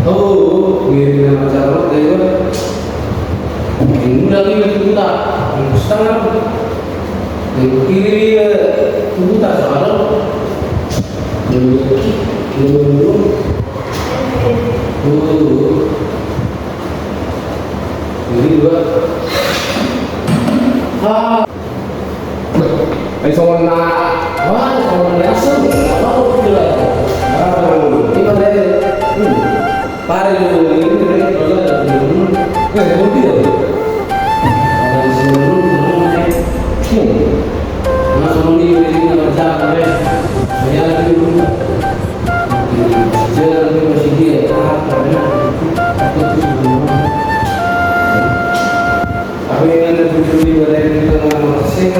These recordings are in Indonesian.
Oh, gini nama cara itu. Ini lagi kita setengah. Kiri kita sekarang. Dulu. Jadi dua. Ay someone na Wah, kalau langsung, kalau tidak, ini pada pare dulu ini mereka kalau dulu, mungkin ya, kalau sebelum naik, langsung ini kerja kami, saya lagi dulu, saya lagi masih dia, karena aku tuh belum, tapi yang lebih dulu dari kita masih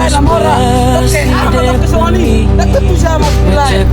Namora, oke, aku ke Sony, dekat tuh sama Bilal.